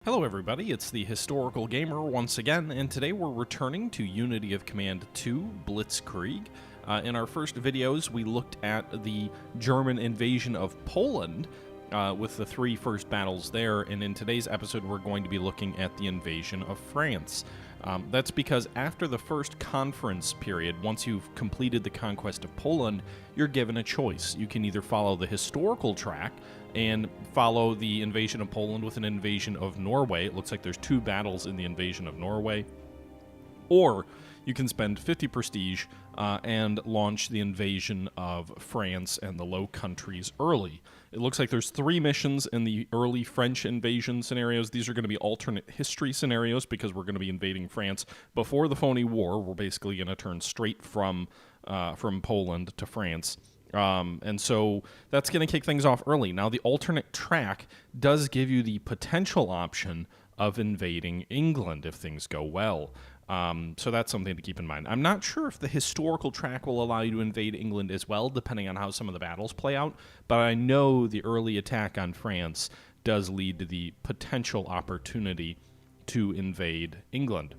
Hello everybody, it's the Historical Gamer once again, and today we're returning to Unity of Command 2, Blitzkrieg. In our first videos, we looked at the German invasion of Poland with the three first battles there, and in today's episode we're going to be looking at the invasion of France. That's because after the first conference period, once you've completed the conquest of Poland, you're given a choice. You can either follow the historical track and follow the invasion of Poland with an invasion of Norway. It looks like there's two battles in the invasion of Norway. Or you can spend 50 prestige and launch the invasion of France and the Low Countries early. It looks like there's three missions in the early French invasion scenarios. These are going to be alternate history scenarios because we're going to be invading France before the phony war. We're basically going to turn straight from Poland to France. And so that's going to kick things off early. Now, the alternate track does give you the potential option of invading England if things go well. So that's something to keep in mind. I'm not sure if the historical track will allow you to invade England as well, depending on how some of the battles play out, but I know the early attack on France does lead to the potential opportunity to invade England.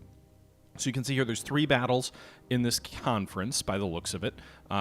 So you can see here there's three battles in this conference by the looks of it.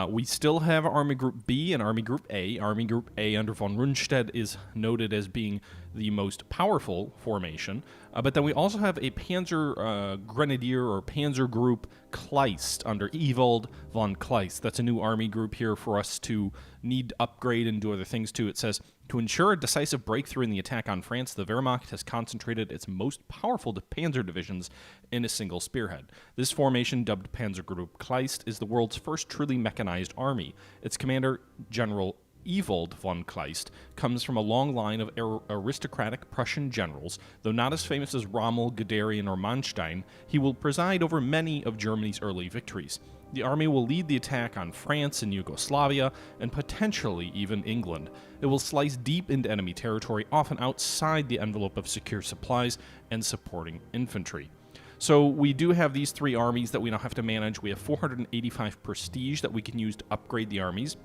We still have Army Group B and Army Group A. Army Group A under von Rundstedt is noted as being the most powerful formation. But then we also have a Panzer Grenadier or Panzer Group Kleist under Ewald von Kleist. That's a new army group here for us to need to upgrade and do other things to. It says, to ensure a decisive breakthrough in the attack on France, the Wehrmacht has concentrated its most powerful panzer divisions in a single spearhead. This formation, dubbed Panzer Group Kleist, is the world's first truly mechanized army. Its commander, General Ewald von Kleist, comes from a long line of aristocratic Prussian generals. Though not as famous as Rommel, Guderian, or Manstein, he will preside over many of Germany's early victories. The army will lead the attack on France and Yugoslavia, and potentially even England. It will slice deep into enemy territory, often outside the envelope of secure supplies and supporting infantry. So we do have these three armies that we now have to manage. We have 485 prestige that we can use to upgrade the armies.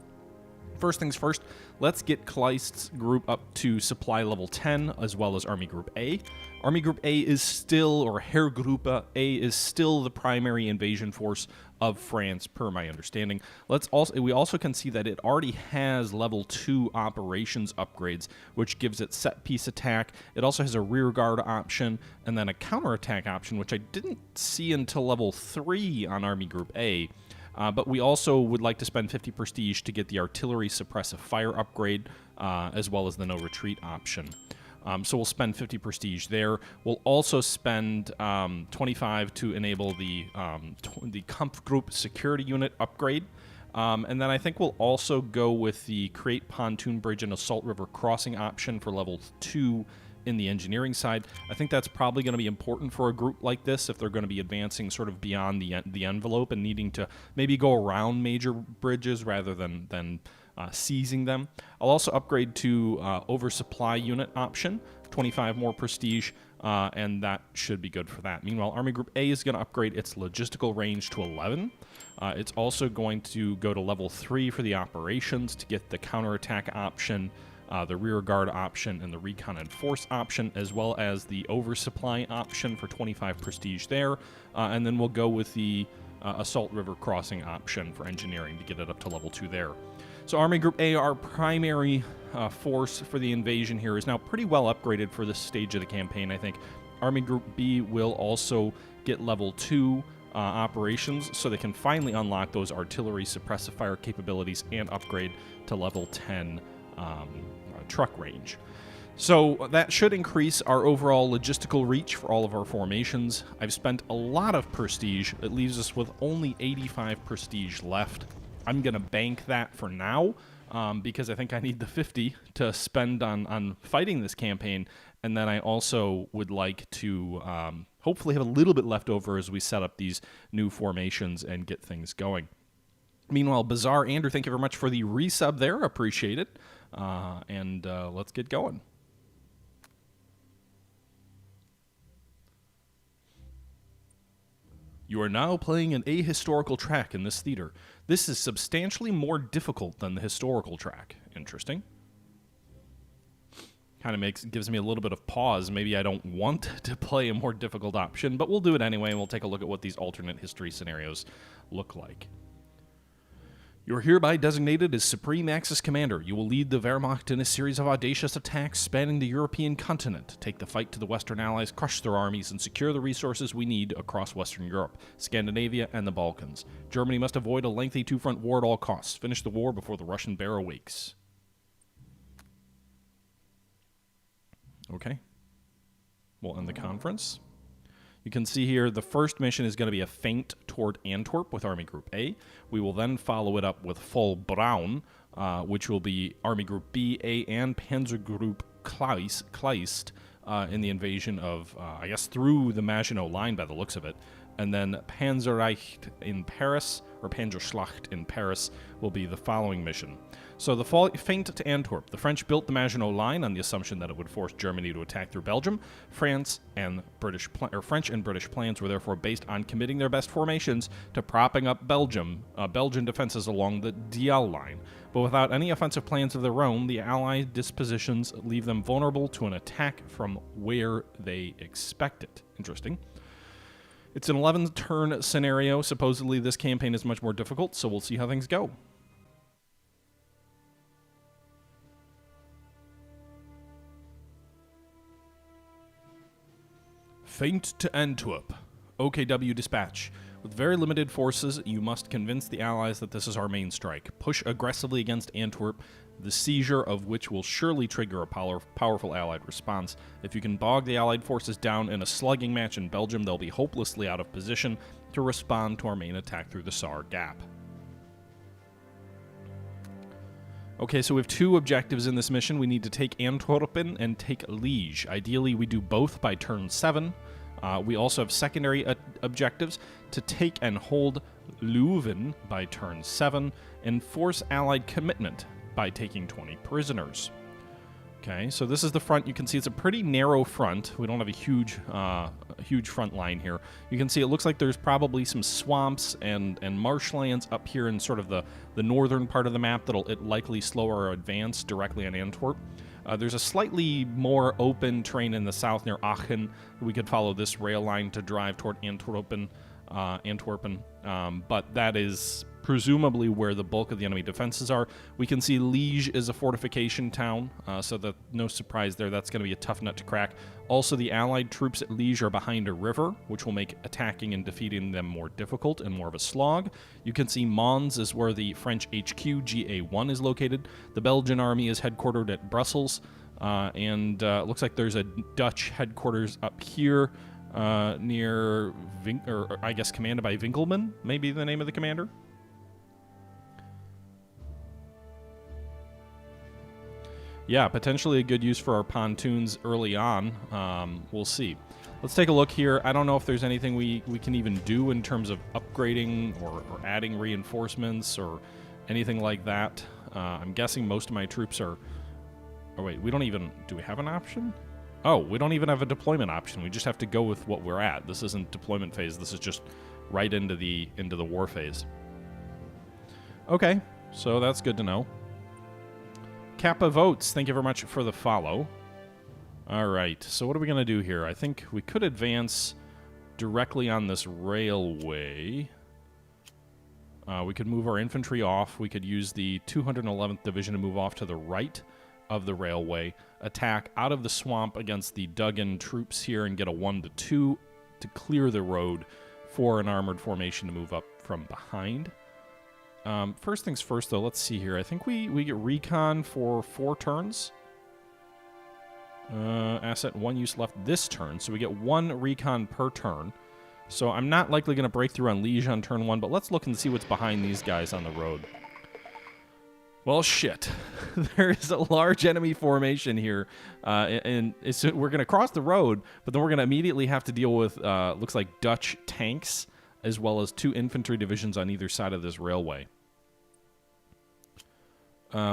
First things first, let's get Kleist's group up to supply level 10, as well as Army Group A. Army Group A is still, or Heergruppe A is still the primary invasion force of France, per my understanding. We also can see that it already has level 2 operations upgrades, which gives it set-piece attack. It also has a rearguard option, and then a counterattack option, which I didn't see until level 3 on Army Group A. But we also would like to spend 50 prestige to get the artillery suppressive fire upgrade, as well as the no retreat option. So we'll spend 50 prestige there. We'll also spend 25 to enable the Kampfgruppe security unit upgrade. And then I think we'll also go with the create pontoon bridge and assault river crossing option for level 2 in the engineering side. I think that's probably going to be important for a group like this if they're going to be advancing sort of beyond the envelope and needing to maybe go around major bridges rather than seizing them. I'll also upgrade to oversupply unit option, 25 more prestige, and that should be good for that. Meanwhile, Army Group A is going to upgrade its logistical range to 11. It's also going to go to level 3 for the operations to get the counterattack option, the rear guard option, and the recon and force option, as well as the oversupply option for 25 prestige there. And then we'll go with the assault river crossing option for engineering to get it up to level 2 there. So Army Group A, our primary force for the invasion here, is now pretty well upgraded for this stage of the campaign, I think. Army Group B will also get level 2 operations, so they can finally unlock those artillery suppressive fire capabilities and upgrade to level 10 truck range. So that should increase our overall logistical reach for all of our formations. I've spent a lot of prestige. It leaves us with only 85 prestige left. I'm going to bank that for now because I think I need the 50 to spend on fighting this campaign, and then I also would like to hopefully have a little bit left over as we set up these new formations and get things going. Meanwhile, Bizarre Andrew, thank you very much for the resub there. Appreciate it. And let's get going. You are now playing an ahistorical track in this theater. This is substantially more difficult than the historical track. Interesting. Kind of gives me a little bit of pause. Maybe I don't want to play a more difficult option, but we'll do it anyway, and we'll take a look at what these alternate history scenarios look like. You're hereby designated as Supreme Axis Commander. You will lead the Wehrmacht in a series of audacious attacks spanning the European continent, take the fight to the Western Allies, crush their armies, and secure the resources we need across Western Europe, Scandinavia, and the Balkans. Germany must avoid a lengthy two-front war at all costs. Finish the war before the Russian bear awakes. Okay. We'll end the conference. You can see here the first mission is going to be a feint toward Antwerp with Army Group A. We will then follow it up with Full Braun, which will be Army Group B, A, and Panzer Group Kleist in the invasion of, I guess, through the Maginot Line by the looks of it. And then Panzerreich in Paris, or Panzerschlacht in Paris, will be the following mission. So the feint to Antwerp. The French built the Maginot Line on the assumption that it would force Germany to attack through Belgium. French and British plans were therefore based on committing their best formations to propping up Belgian defenses along the Diehl Line. But without any offensive plans of their own, the Allied dispositions leave them vulnerable to an attack from where they expect it. Interesting. It's an 11-turn scenario. Supposedly this campaign is much more difficult, so we'll see how things go. Feint to Antwerp. OKW dispatch. With very limited forces, you must convince the Allies that this is our main strike. Push aggressively against Antwerp, the seizure of which will surely trigger a powerful Allied response. If you can bog the Allied forces down in a slugging match in Belgium, they'll be hopelessly out of position to respond to our main attack through the Saar Gap. Okay, so we have two objectives in this mission. We need to take Antwerpen and take Liege. Ideally, we do both by turn 7. We also have secondary objectives to take and hold Leuven by turn 7 and force Allied commitment by taking 20 prisoners. Okay, so this is the front. You can see it's a pretty narrow front. We don't have a huge front line here. You can see it looks like there's probably some swamps and marshlands up here in sort of the northern part of the map that'll likely slow our advance directly on Antwerp. There's a slightly more open terrain in the south near Aachen. We could follow this rail line to drive toward Antwerpen, but that is presumably where the bulk of the enemy defenses are. We can see Liege is a fortification town, so that no surprise there. That's going to be a tough nut to crack. Also, the Allied troops at Liege are behind a river, which will make attacking and defeating them more difficult and more of a slog. You can see Mons is where the French HQ, GA1, is located. The Belgian army is headquartered at Brussels, and looks like there's a Dutch headquarters up here near, I guess commanded by Winkelmann, maybe the name of the commander. Yeah, potentially a good use for our pontoons early on. We'll see. Let's take a look here. I don't know if there's anything we can even do in terms of upgrading or adding reinforcements or anything like that. I'm guessing most of my troops are... Oh, wait, we don't even... Do we have an option? Oh, we don't even have a deployment option. We just have to go with what we're at. This isn't deployment phase. This is just right into the war phase. Okay, so that's good to know. Kappa Votes, thank you very much for the follow. All right, so what are we going to do here? I think we could advance directly on this railway. We could move our infantry off. We could use the 211th Division to move off to the right of the railway, attack out of the swamp against the dug-in troops here and get a 1-2 to clear the road for an armored formation to move up from behind. First things first, though, let's see here. I think we get recon for 4 turns. Asset 1 use left this turn, so we get 1 recon per turn. So I'm not likely going to break through on Liege on turn 1, but let's look and see what's behind these guys on the road. Well, shit. There is a large enemy formation here, and we're going to cross the road, but then we're going to immediately have to deal with, looks like Dutch tanks, as well as 2 infantry divisions on either side of this railway.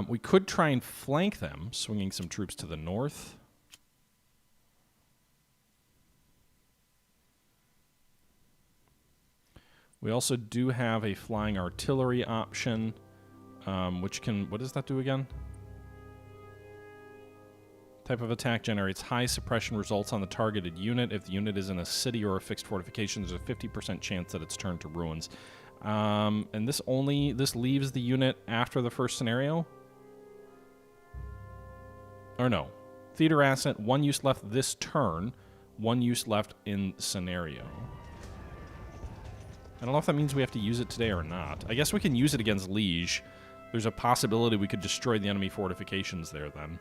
We could try and flank them, swinging some troops to the north. We also do have a flying artillery option, which can... What does that do again? Type of attack generates high suppression results on the targeted unit. If the unit is in a city or a fixed fortification, there's a 50% chance that it's turned to ruins. And this leaves the unit after the first scenario? Or no. Theater asset, 1 use left this turn, 1 use left in scenario. I don't know if that means we have to use it today or not. I guess we can use it against Liege. There's a possibility we could destroy the enemy fortifications there then.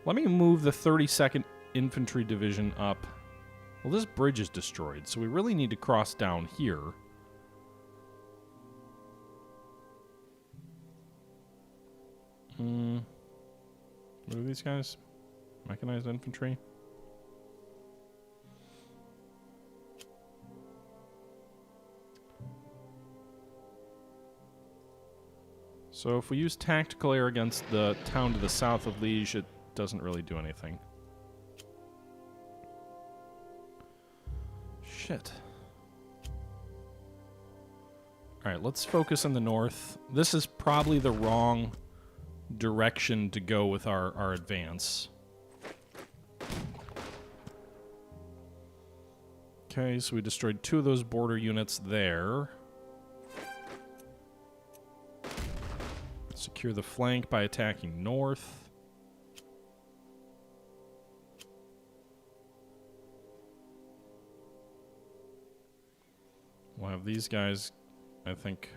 Let me move the 32nd Infantry Division up. Well, this bridge is destroyed, so we really need to cross down here. What are these guys? Mechanized infantry? So if we use tactical air against the town to the south of Liege, it doesn't really do anything. Shit. Alright, let's focus on the north. This is probably the wrong direction to go with our advance. Okay, so we destroyed 2 of those border units there. Secure the flank by attacking north. We'll have these guys, I think,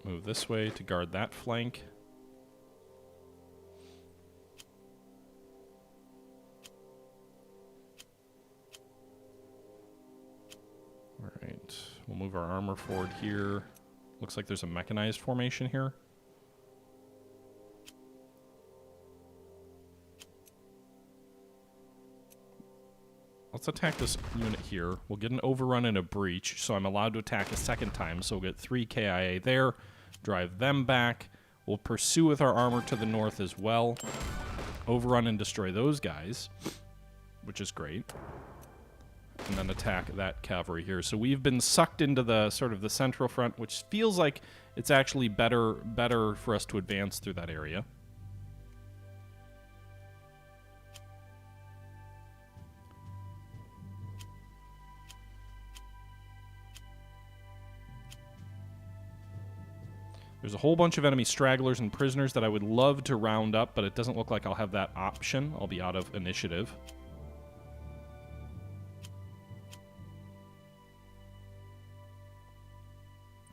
move this way to guard that flank. Alright, we'll move our armor forward here. Looks like there's a mechanized formation here. Let's attack this unit here. We'll get an overrun and a breach, so I'm allowed to attack a second time, so we'll get 3 KIA there, drive them back. We'll pursue with our armor to the north as well. Overrun and destroy those guys, which is great. And then attack that cavalry here. So we've been sucked into the sort of the central front, which feels like it's actually better for us to advance through that area. There's a whole bunch of enemy stragglers and prisoners that I would love to round up, but it doesn't look like I'll have that option. I'll be out of initiative.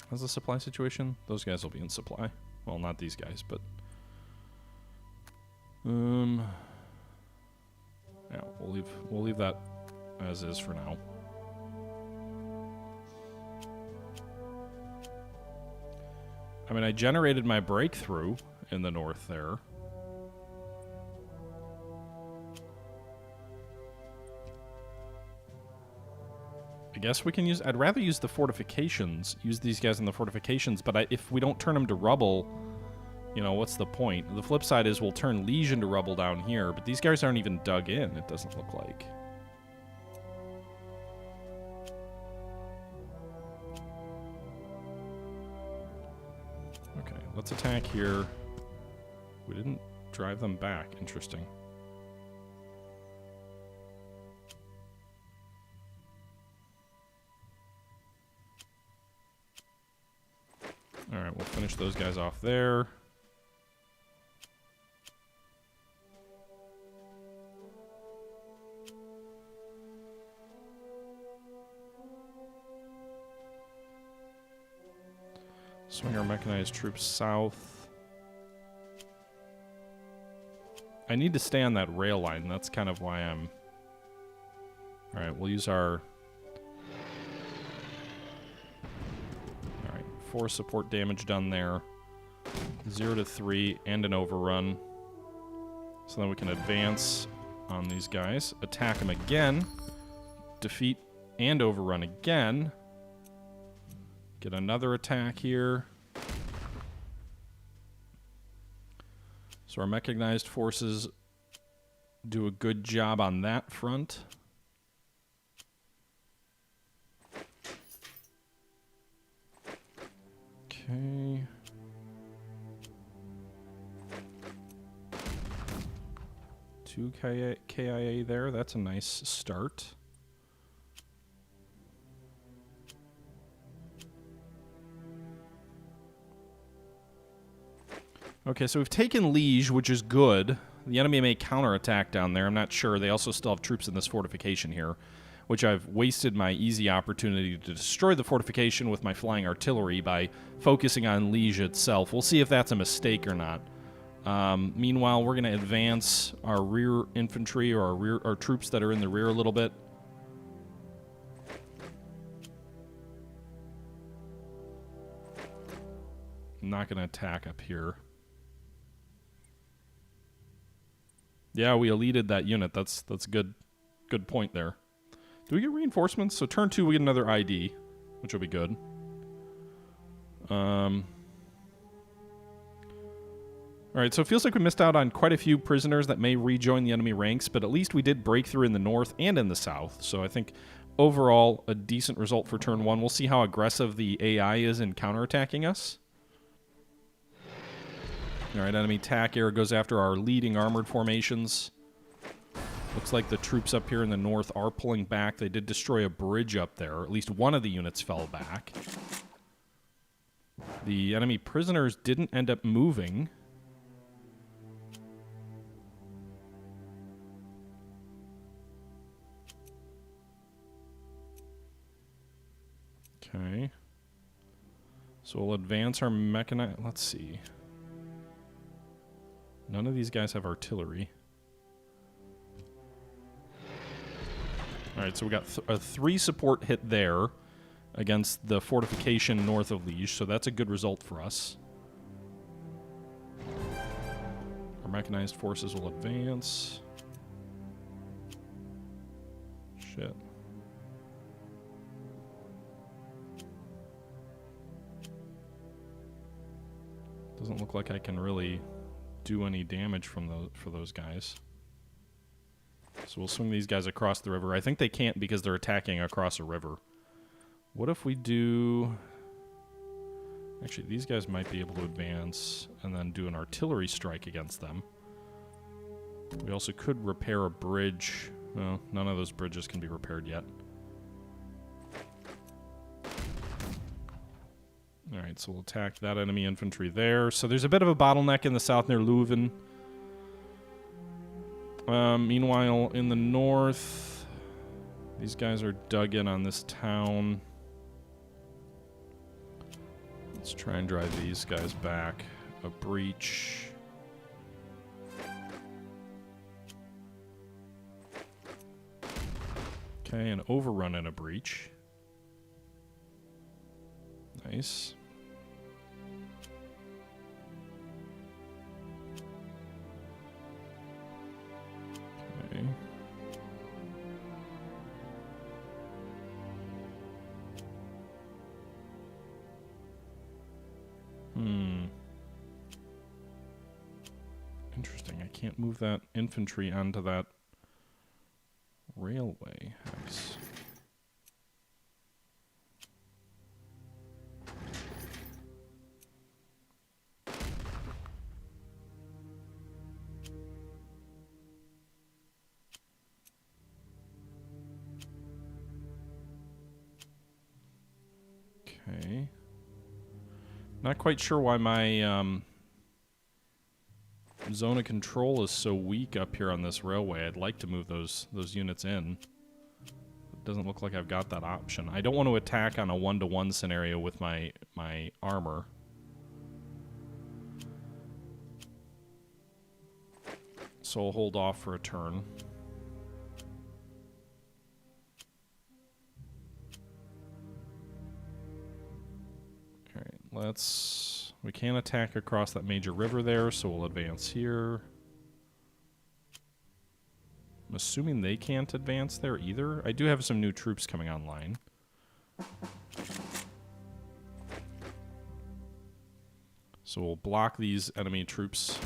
How's the supply situation? Those guys will be in supply. Well, not these guys, but... yeah, we'll leave that as is for now. I mean, I generated my breakthrough in the north there. I guess we can use... I'd rather use the fortifications, use these guys in the fortifications, but if we don't turn them to rubble, you know, what's the point? The flip side is we'll turn Liege into rubble down here, but these guys aren't even dug in, it doesn't look like. Okay, let's attack here. We didn't drive them back. Interesting. Alright, we'll finish those guys off there. Swing our mechanized troops south. I need to stay on that rail line. That's kind of why I'm... Alright, we'll use our... Alright, 4 support damage done there. 0 to 3 and an overrun. So then we can advance on these guys. Attack them again. Defeat and overrun again. Get another attack here. So our mechanized forces do a good job on that front. Okay. 2 KIA there. That's a nice start. Okay, so we've taken Liege, which is good. The enemy may counterattack down there. I'm not sure. They also still have troops in this fortification here, which I've wasted my easy opportunity to destroy the fortification with my flying artillery by focusing on Liege itself. We'll see if that's a mistake or not. Meanwhile, we're going to advance our rear infantry or our troops that are in the rear a little bit. I'm not going to attack up here. Yeah, we eluded that unit. That's good point there. Do we get reinforcements? So turn 2 we get another ID, which will be good. Alright, so it feels like we missed out on quite a few prisoners that may rejoin the enemy ranks, but at least we did break through in the north and in the south. So I think overall a decent result for turn 1. We'll see how aggressive the AI is in counterattacking us. Alright, enemy TAC air goes after our leading armored formations. Looks like the troops up here in the north are pulling back. They did destroy a bridge up there. At least one of the units fell back. The enemy prisoners didn't end up moving. Okay. So we'll advance our mechanized... Let's see. None of these guys have artillery. Alright, so we got a 3 support hit there against the fortification north of Liege, so that's a good result for us. Our mechanized forces will advance. Shit. Doesn't look like I can really do any damage from for those guys. So we'll swing these guys across the river. I think they can't because they're attacking across a river. What if we do... Actually, these guys might be able to advance and then do an artillery strike against them. We also could repair a bridge. Well, none of those bridges can be repaired yet. Alright, so we'll attack that enemy infantry there. So there's a bit of a bottleneck in the south near Leuven. Meanwhile, in the north, these guys are dug in on this town. Let's try and drive these guys back. A breach. Okay, an overrun and a breach. Nice. Okay. Interesting. I can't move that infantry onto that railway. Nice. Okay. Not quite sure why my zone of control is so weak up here on this railway. I'd like to move those units in. It doesn't look like I've got that option. I don't want to attack on a 1-to-1 scenario with my armor. So I'll hold off for a turn. We can't attack across that major river there, so we'll advance here. I'm assuming they can't advance there either. I do have some new troops coming online. So we'll block these enemy troops.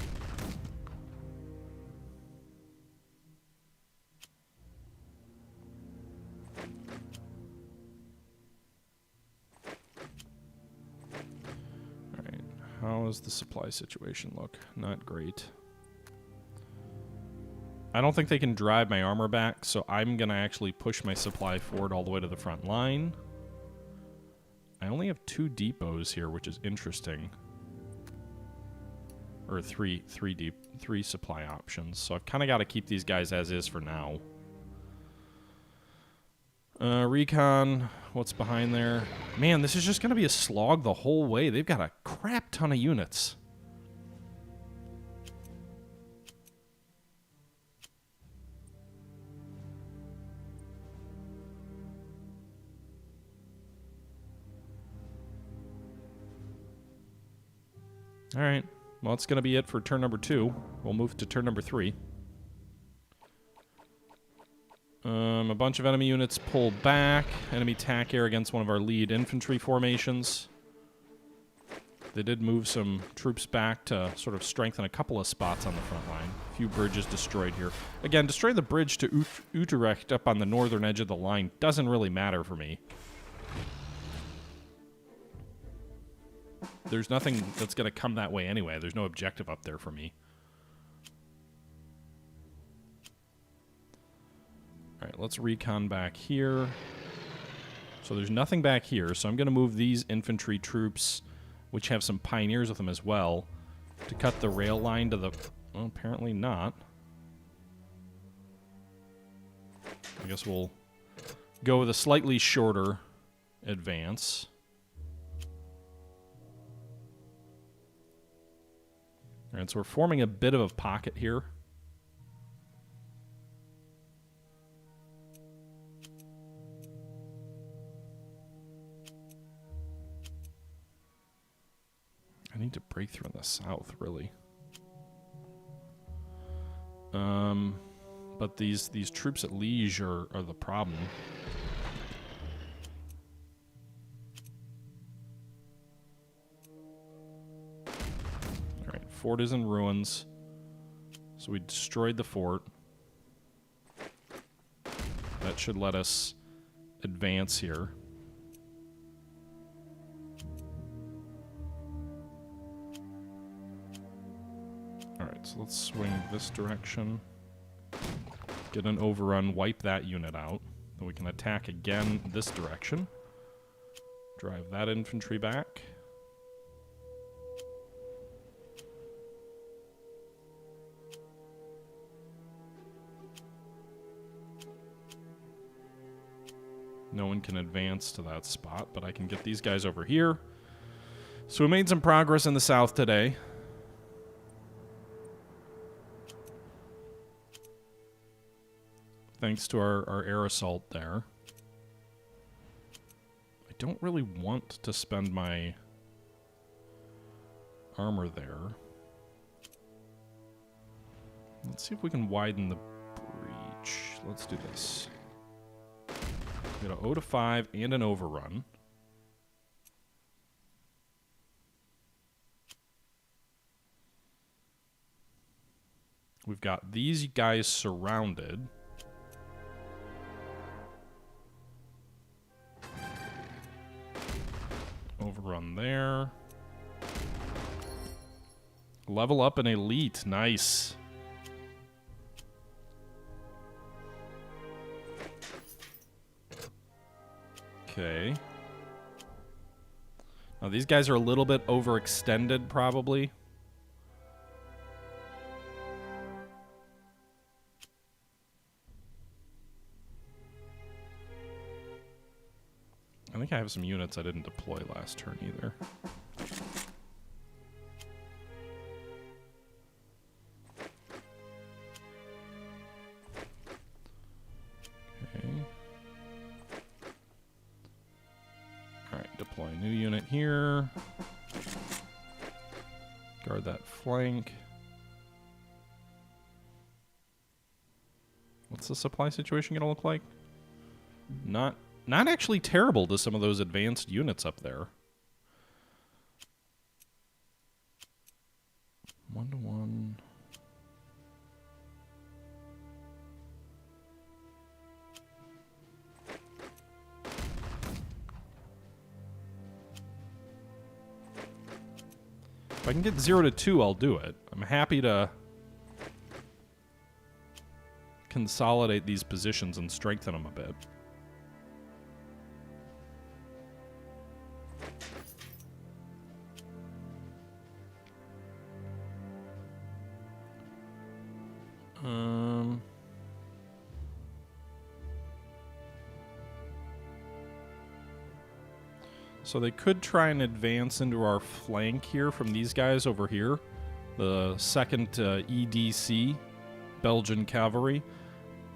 How does the supply situation look? Not great. I don't think they can drive my armor back, so I'm going to actually push my supply forward all the way to the front line. I only have 2 depots here, which is interesting. Or three supply options. So I've kind of got to keep these guys as is for now. Recon, what's behind there? Man, this is just going to be a slog the whole way. They've got a crap ton of units. All right. Well, that's going to be it for turn number 2. We'll move to turn number 3. A bunch of enemy units pull back. Enemy tack air against one of our lead infantry formations. They did move some troops back to sort of strengthen a couple of spots on the front line. A few bridges destroyed here. Again, destroy the bridge to Utrecht up on the northern edge of the line doesn't really matter for me. There's nothing that's going to come that way anyway. There's no objective up there for me. All right, let's recon back here. So there's nothing back here, so I'm going to move these infantry troops, which have some pioneers with them as well, to cut the rail line to the... Well, apparently not. I guess we'll go with a slightly shorter advance. All right, so we're forming a bit of a pocket here. I need to break through in the south, really. But these troops at Liege are the problem. All right, fort is in ruins. So we destroyed the fort. That should let us advance here. Alright, so let's swing this direction. Get an overrun, wipe that unit out. Then we can attack again this direction. Drive that infantry back. No one can advance to that spot, but I can get these guys over here. So we made some progress in the south today. Thanks to our air assault there. I don't really want to spend my armor there. Let's see if we can widen the breach. Let's do this. We got an 0-5 and an overrun. We've got these guys surrounded. Overrun there. Level up an elite. Nice. Okay. Now these guys are a little bit overextended, probably. I think I have some units I didn't deploy last turn either. Okay. Alright, deploy new unit here. Guard that flank. What's the supply situation going to look like? Not actually terrible to some of those advanced units up there. 1-to-1. If I can get 0-2, I'll do it. I'm happy to consolidate these positions and strengthen them a bit. So they could try and advance into our flank here from these guys over here. The 2nd EDC, Belgian Cavalry.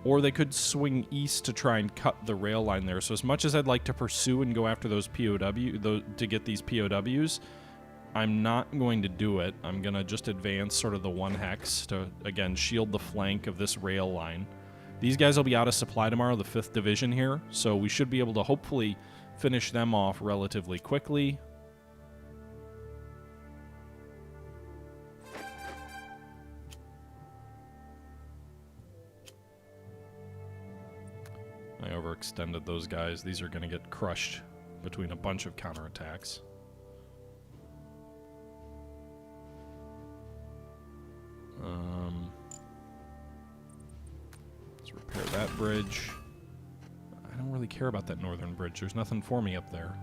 Or they could swing east to try and cut the rail line there. So as much as I'd like to pursue and go after those to get these POWs, I'm not going to do it. I'm going to just advance sort of the 1 hex to, again, shield the flank of this rail line. These guys will be out of supply tomorrow, the 5th Division here, so we should be able to hopefully finish them off relatively quickly. I overextended those guys. These are going to get crushed between a bunch of counterattacks. Let's repair that bridge. I don't really care about that northern bridge. There's nothing for me up there.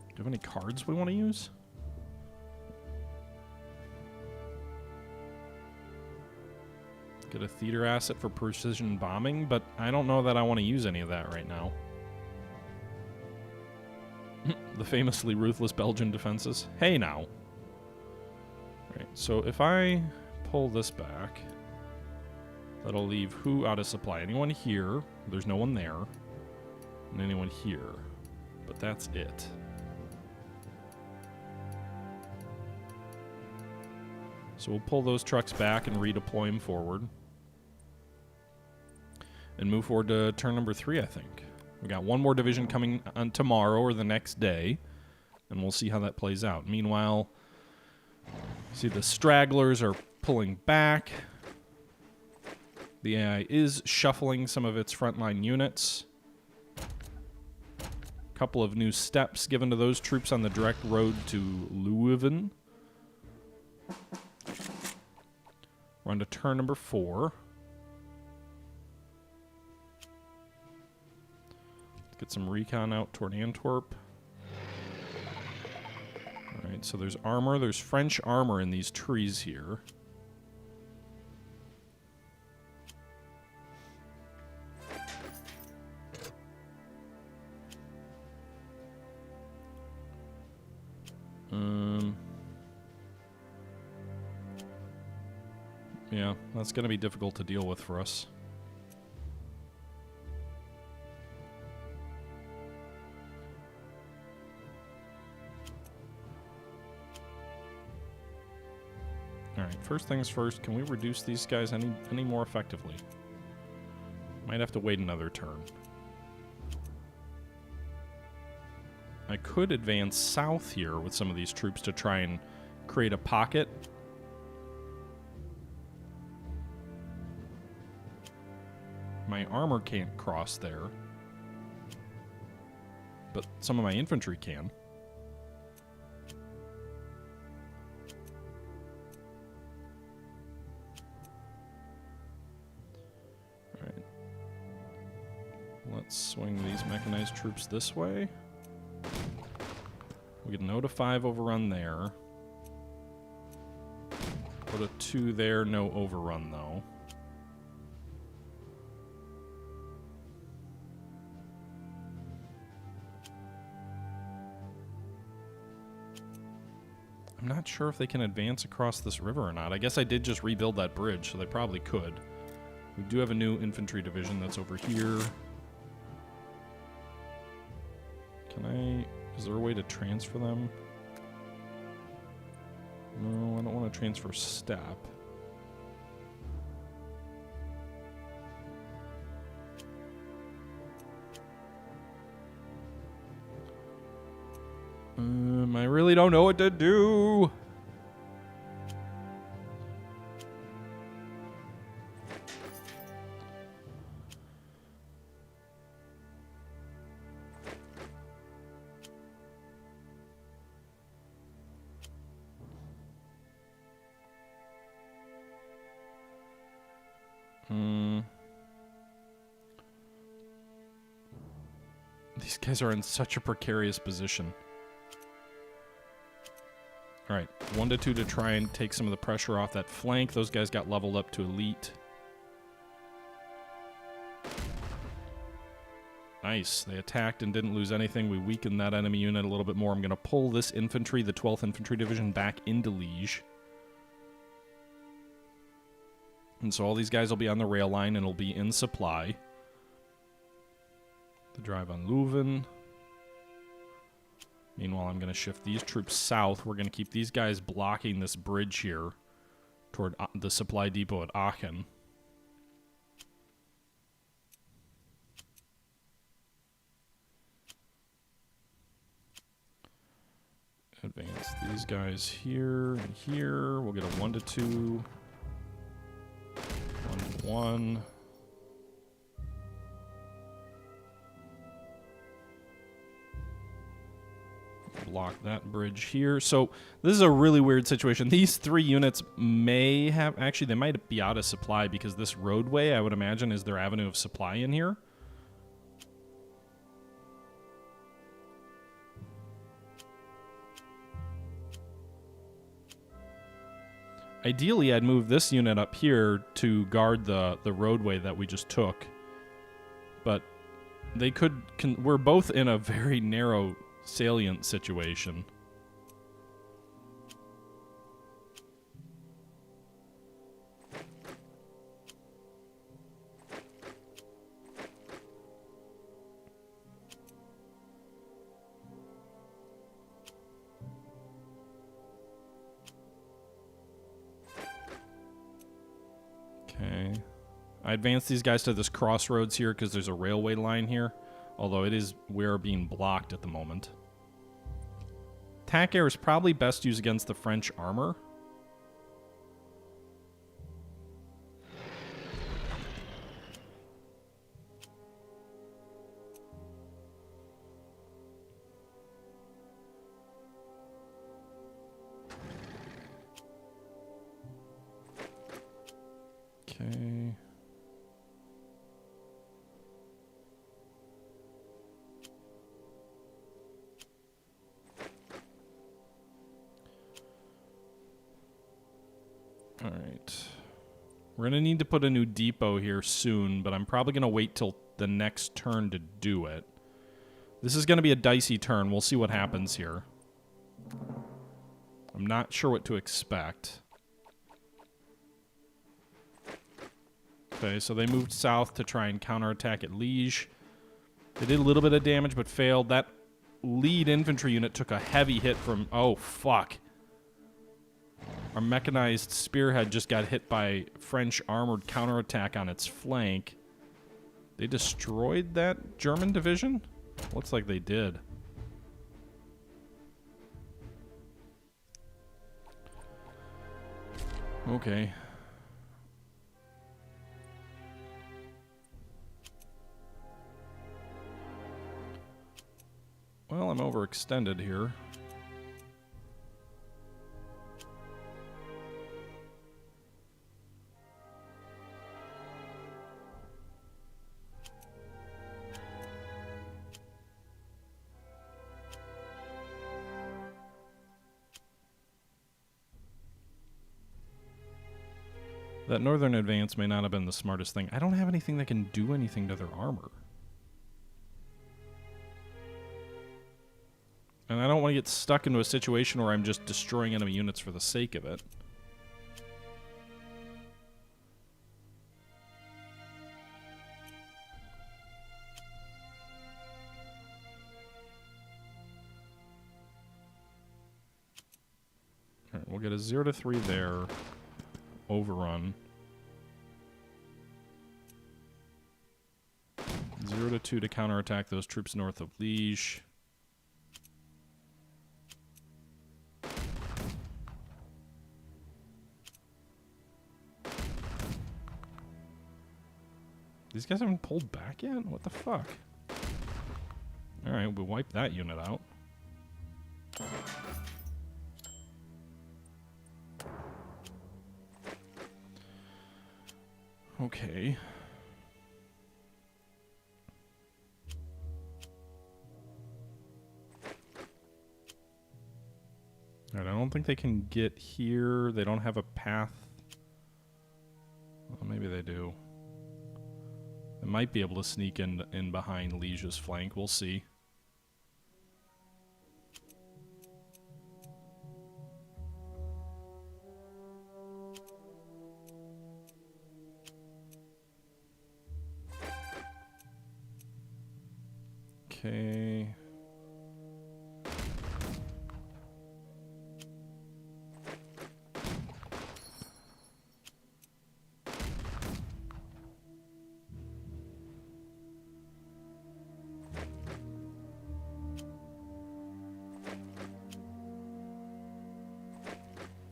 Do you have any cards we want to use? Get a theater asset for precision bombing, but I don't know that I want to use any of that right now. The famously ruthless Belgian defenses. Hey now. Right, so if I pull this back, that'll leave who out of supply? Anyone here? There's no one there. And anyone here. But that's it. So we'll pull those trucks back and redeploy them forward. And move forward to turn number 3, I think. We got one more division coming on tomorrow or the next day. And we'll see how that plays out. Meanwhile, see the stragglers are pulling back. The AI is shuffling some of its frontline units. A couple of new steps given to those troops on the direct road to Leuven. We're on to turn number 4. Let's get some recon out toward Antwerp. Alright, so there's armor. There's French armor in these trees here. Yeah, that's going to be difficult to deal with for us. Alright, first things first, can we reduce these guys any more effectively? Might have to wait another turn. I could advance south here with some of these troops to try and create a pocket. My armor can't cross there, but some of my infantry can. Alright. Let's swing these mechanized troops this way. We get no to 5 overrun there. Put a 2 there, no overrun though. I'm not sure if they can advance across this river or not. I guess I did just rebuild that bridge, so they probably could. We do have a new infantry division that's over here. Is there a way to transfer them? No, I don't want to transfer step. I really don't know what to do. These guys are in such a precarious position. Alright, 1 to 2 to try and take some of the pressure off that flank. Those guys got leveled up to elite. Nice. They attacked and didn't lose anything. We weakened that enemy unit a little bit more. I'm going to pull this infantry, the 12th Infantry Division, back into Liege. And so all these guys will be on the rail line and will be in supply. The drive on Leuven. Meanwhile, I'm going to shift these troops south. We're going to keep these guys blocking this bridge here toward the supply depot at Aachen. Advance these guys here and here. We'll get a 1 to 2. 1 to 1. Block that bridge here. So this is a really weird situation. These 3 units may have... Actually, they might be out of supply because this roadway, I would imagine, is their avenue of supply in here. Ideally, I'd move this unit up here to guard the roadway that we just took. But they could... we're both in a very narrow salient situation. Okay. I advanced these guys to this crossroads here because there's a railway line here. Although we're being blocked at the moment. Attack air is probably best used against the French armor. Okay. All right. We're going to need to put a new depot here soon, but I'm probably going to wait till the next turn to do it. This is going to be a dicey turn. We'll see what happens here. I'm not sure what to expect. Okay, so they moved south to try and counterattack at Liege. They did a little bit of damage, but failed. That lead infantry unit took a heavy hit from... Oh, fuck. Our mechanized spearhead just got hit by French armored counterattack on its flank. They destroyed that German division? Looks like they did. Okay. Well, I'm overextended here. That northern advance may not have been the smartest thing. I don't have anything that can do anything to their armor. And I don't want to get stuck into a situation where I'm just destroying enemy units for the sake of it. Alright, we'll get a 0 to 3 there. Overrun. 0 to 2 to counterattack those troops north of Liege. These guys haven't pulled back yet? What the fuck? Alright, we'll wipe that unit out. Okay. Alright, I don't think they can get here. They don't have a path. Well, maybe they do. They might be able to sneak in behind Liege's flank. We'll see. Okay.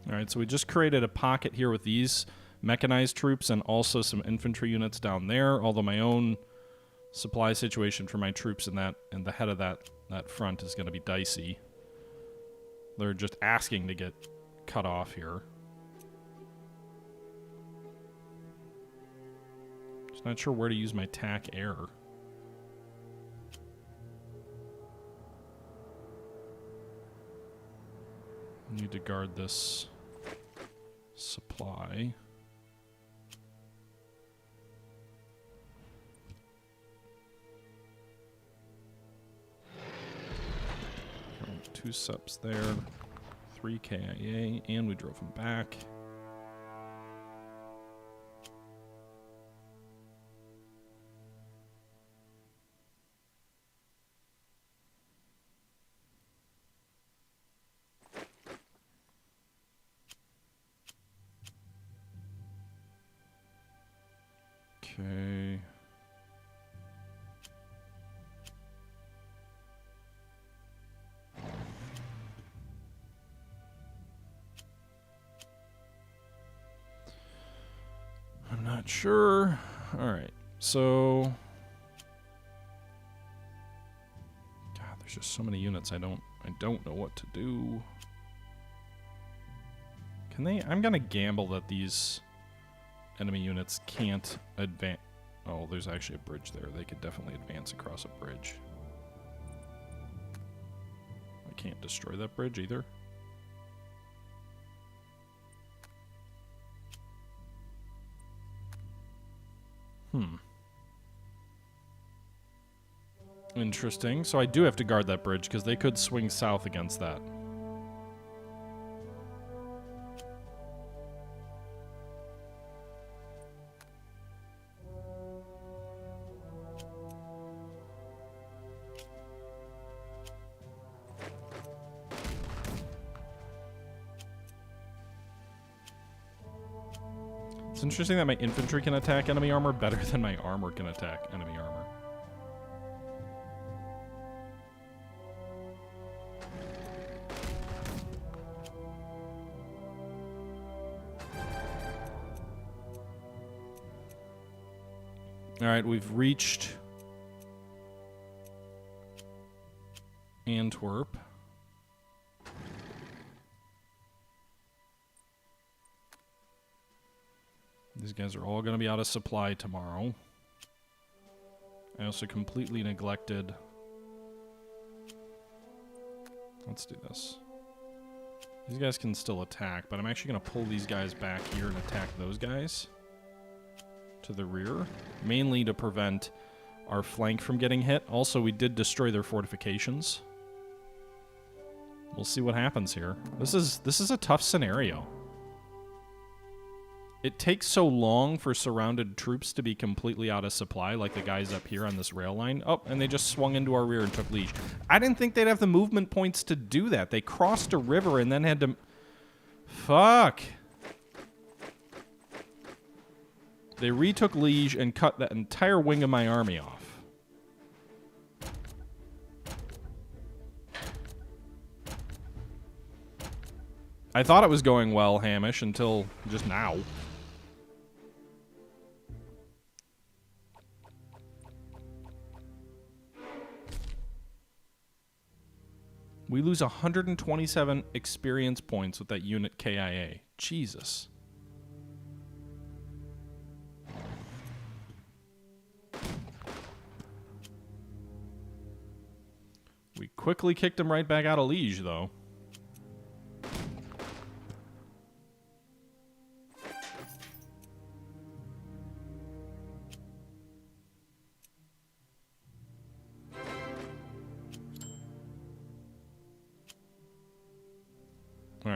Alright, so we just created a pocket here with these mechanized troops and also some infantry units down there, although my own supply situation for my troops in the head of that front is going to be dicey. They're just asking to get cut off here. Just not sure where to use my TAC air. Need to guard this supply. Two subs there, 3 KIA, and we drove him back. Okay. I'm not sure. All right. So God, there's just so many units I don't know what to do. Can they? I'm going to gamble that these enemy units can't advance. Oh, there's actually a bridge there. They could definitely advance across a bridge. I can't destroy that bridge either. Interesting. So I do have to guard that bridge because they could swing south against that. It's interesting that my infantry can attack enemy armor better than my armor can attack enemy armor. Alright, we've reached Antwerp. These guys are all going to be out of supply tomorrow. I also completely neglected... Let's do this. These guys can still attack, but I'm actually going to pull these guys back here and attack those guys to the rear, mainly to prevent our flank from getting hit. Also, we did destroy their fortifications. We'll see what happens here. This is a tough scenario. It takes so long for surrounded troops to be completely out of supply, like the guys up here on this rail line. Oh, and they just swung into our rear and took Liege. I didn't think they'd have the movement points to do that. They crossed a river and then had to... Fuck. They retook Liege and cut that entire wing of my army off. I thought it was going well, Hamish, until just now. We lose 127 experience points with that unit KIA. Jesus. We quickly kicked him right back out of Liege, though.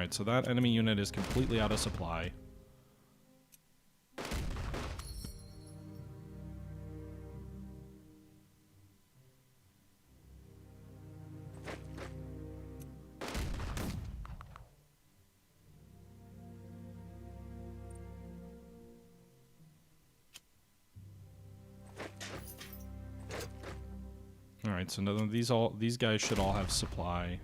Alright, so that enemy unit is completely out of supply. Alright, so now these guys should all have supply.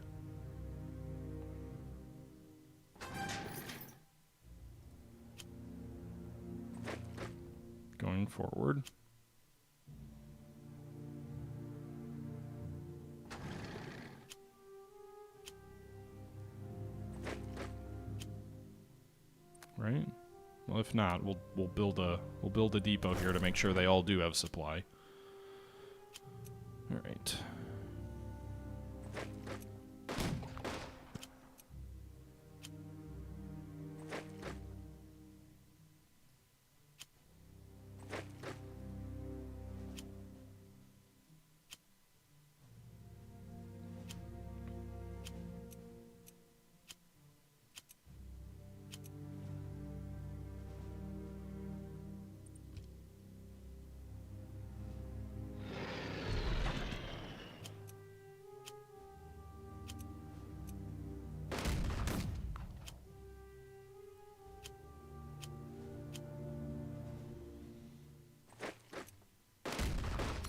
Going forward. Right? Well, if not, we'll build a depot here to make sure they all do have supply. All right.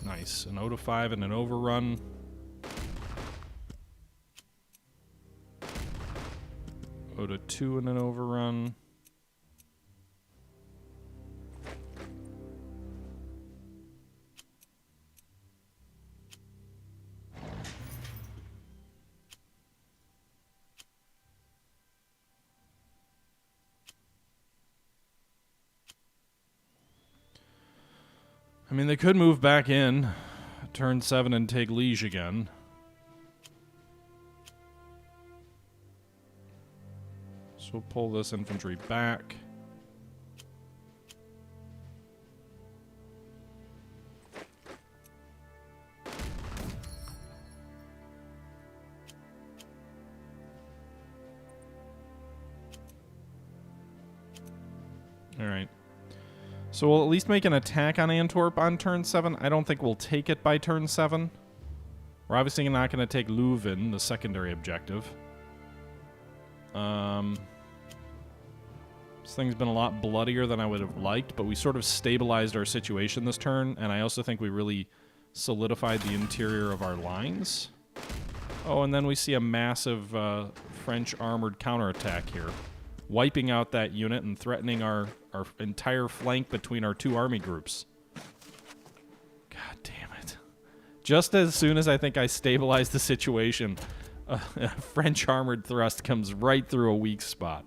Nice. An 0-5 and an overrun. O-2 and an overrun. I mean, they could move back in, turn 7 and take Liege again. So we'll pull this infantry back. All right. So we'll at least make an attack on Antwerp on turn 7. I don't think we'll take it by turn 7. We're obviously not going to take Leuven, the secondary objective. This thing's been a lot bloodier than I would have liked, but we sort of stabilized our situation this turn, and I also think we really solidified the interior of our lines. Oh, and then we see a massive French armored counterattack here, wiping out that unit and threatening our entire flank between our two army groups. God damn it. Just as soon as I think I stabilized the situation, a French armored thrust comes right through a weak spot.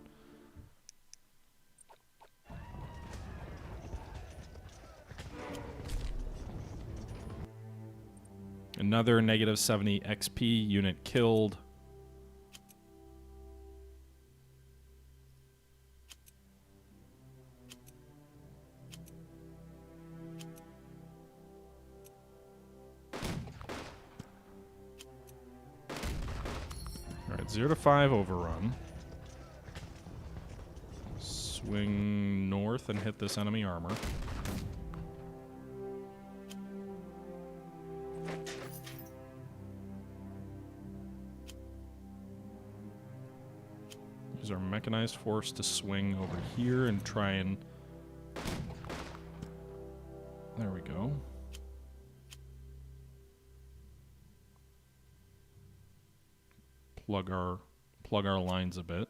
Another negative 70 XP unit killed. Alright, 0-5 overrun. Swing north and hit this enemy armor. Use our mechanized force to swing over here and try and... There we go. Plug our lines a bit.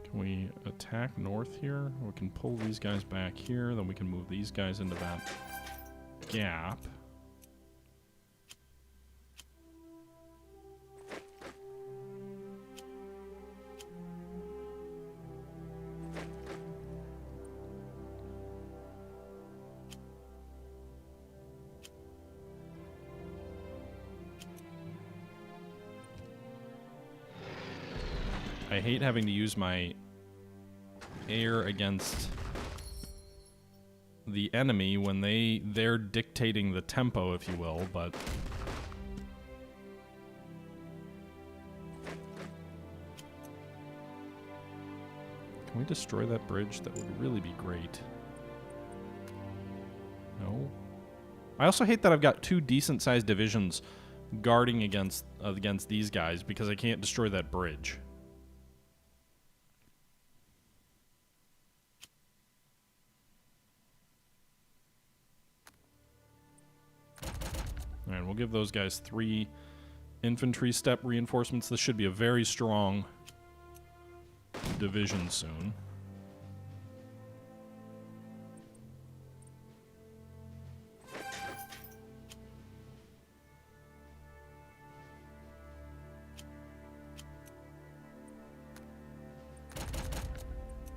Can we attack north here? We can pull these guys back here, then we can move these guys into that gap. I hate having to use my air against the enemy when they're dictating the tempo, if you will, but... Can we destroy that bridge? That would really be great. No. I also hate that I've got 2 decent-sized divisions guarding against these guys because I can't destroy that bridge. Alright, we'll give those guys 3 infantry step reinforcements. This should be a very strong division soon.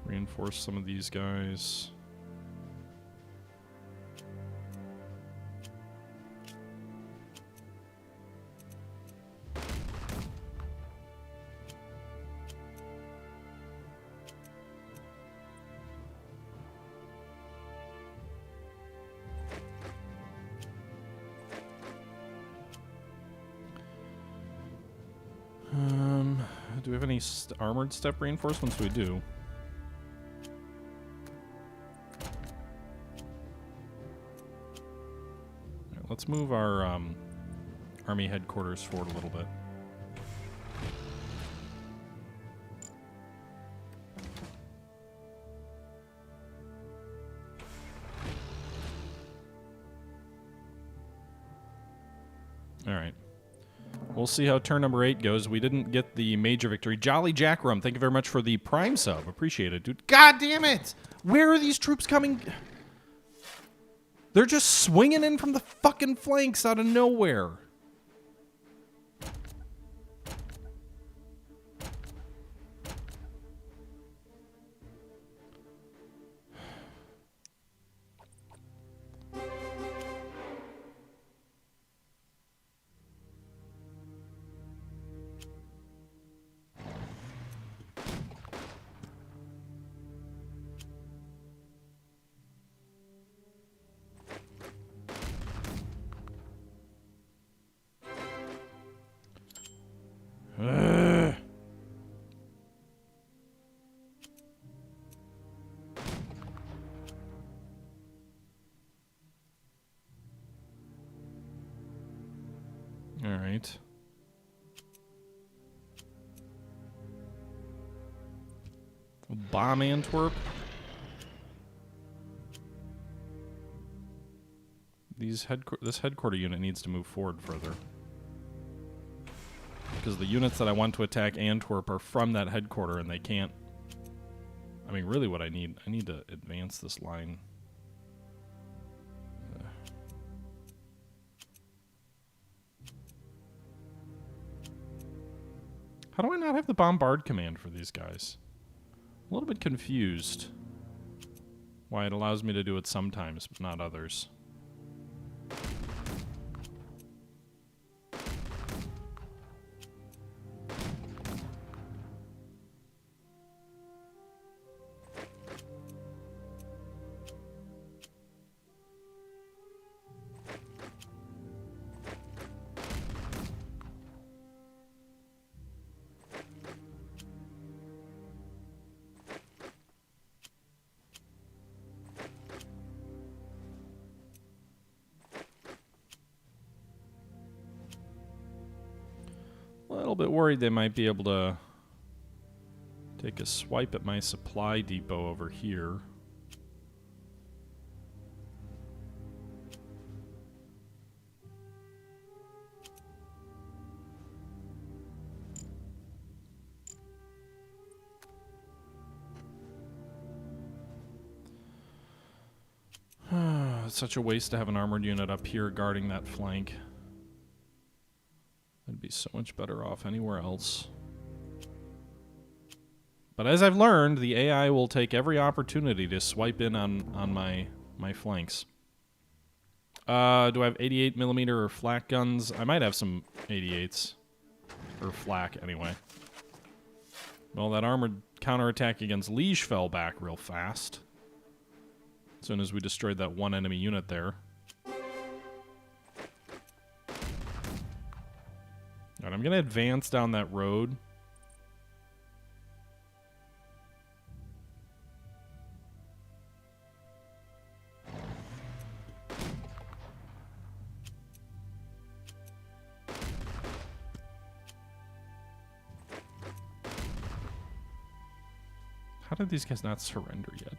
Reinforce some of these guys. Do we have any armored step reinforcements? We do. Right, let's move our army headquarters forward a little bit. All right. We'll see how turn number 8 goes. We didn't get the major victory. Jolly Jackrum, thank you very much for the Prime sub. Appreciate it, dude. God damn it! Where are these troops coming? They're just swinging in from the fucking flanks out of nowhere. All right. Bomb Antwerp. This headquarter unit needs to move forward further. Because the units that I want to attack Antwerp are from that headquarter and they can't... I mean, really what I need to advance this line. How do I not have the bombard command for these guys? A little bit confused why it allows me to do it sometimes, but not others. A little bit worried they might be able to take a swipe at my supply depot over here. It's such a waste to have an armored unit up here guarding that flank. I'd be so much better off anywhere else. But as I've learned, the AI will take every opportunity to swipe in on my flanks. Do I have 88mm or flak guns? I might have some 88s. Or flak, anyway. Well, that armored counterattack against Liege fell back real fast. As soon as we destroyed that one enemy unit there. And I'm going to advance down that road. How did these guys not surrender yet?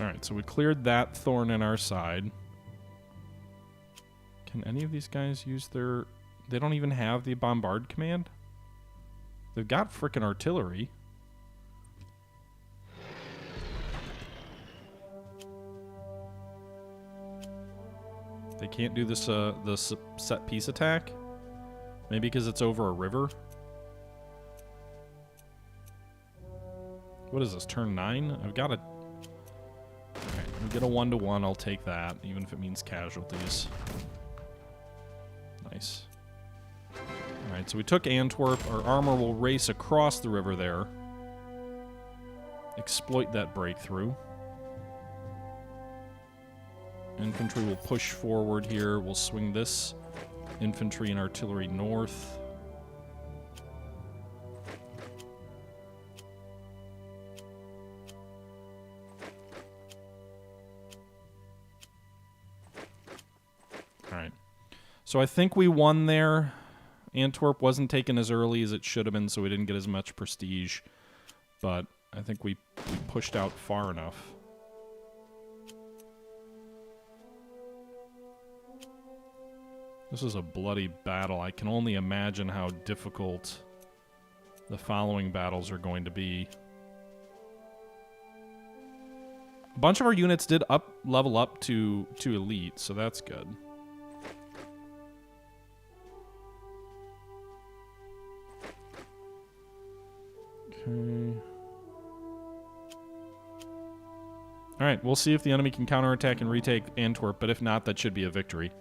Alright, so we cleared that thorn in our side. Can any of these guys use their... They don't even have the bombard command? They've got frickin' artillery. They can't do this, the set piece attack? Maybe because it's over a river? What is this, turn 9? I've got a... Alright, we get a 1-to-1, I'll take that, even if it means casualties. Nice. Alright, so we took Antwerp. Our armor will race across the river there. Exploit that breakthrough. Infantry will push forward here. We'll swing this infantry and artillery north. Alright. So I think we won there. Antwerp wasn't taken as early as it should have been, so we didn't get as much prestige. But I think we pushed out far enough. This is a bloody battle. I can only imagine how difficult the following battles are going to be. A bunch of our units did level up to elite, so that's good. Okay. Alright, we'll see if the enemy can counterattack and retake Antwerp, but if not, that should be a victory.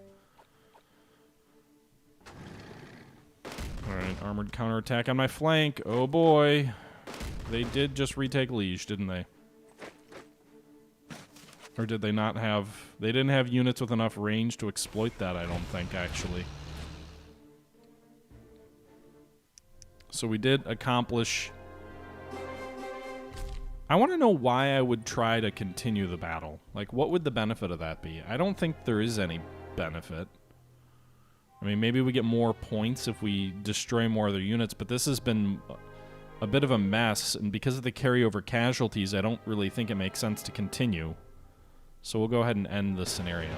Alright, armored counterattack on my flank. Oh boy. They did just retake Liege, didn't they? Or did they not have... They didn't have units with enough range to exploit that, I don't think, actually. So we did accomplish... I want to know why I would try to continue the battle. Like, what would the benefit of that be? I don't think there is any benefit. I mean, maybe we get more points if we destroy more of their units, but this has been a bit of a mess, and because of the carryover casualties, I don't really think it makes sense to continue. So we'll go ahead and end the scenario.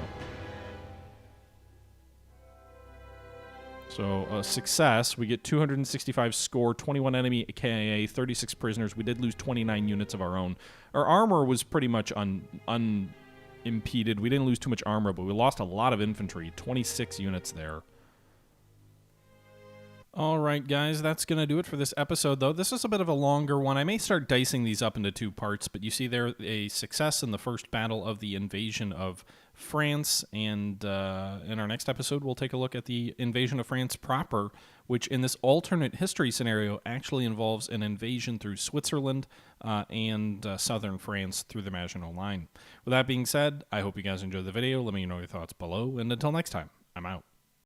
So, success, we get 265 score, 21 enemy KIA, 36 prisoners. We did lose 29 units of our own. Our armor was pretty much unimpeded. We didn't lose too much armor, but we lost a lot of infantry, 26 units there. Alright guys, that's going to do it for this episode, though. This is a bit of a longer one. I may start dicing these up into 2 parts, but you see there a success in the first battle of the invasion of France, and in our next episode we'll take a look at the invasion of France proper, which in this alternate history scenario actually involves an invasion through Switzerland and southern France through the Maginot Line. With that being said, I hope you guys enjoyed the video. Let me know your thoughts below, and until next time, I'm out.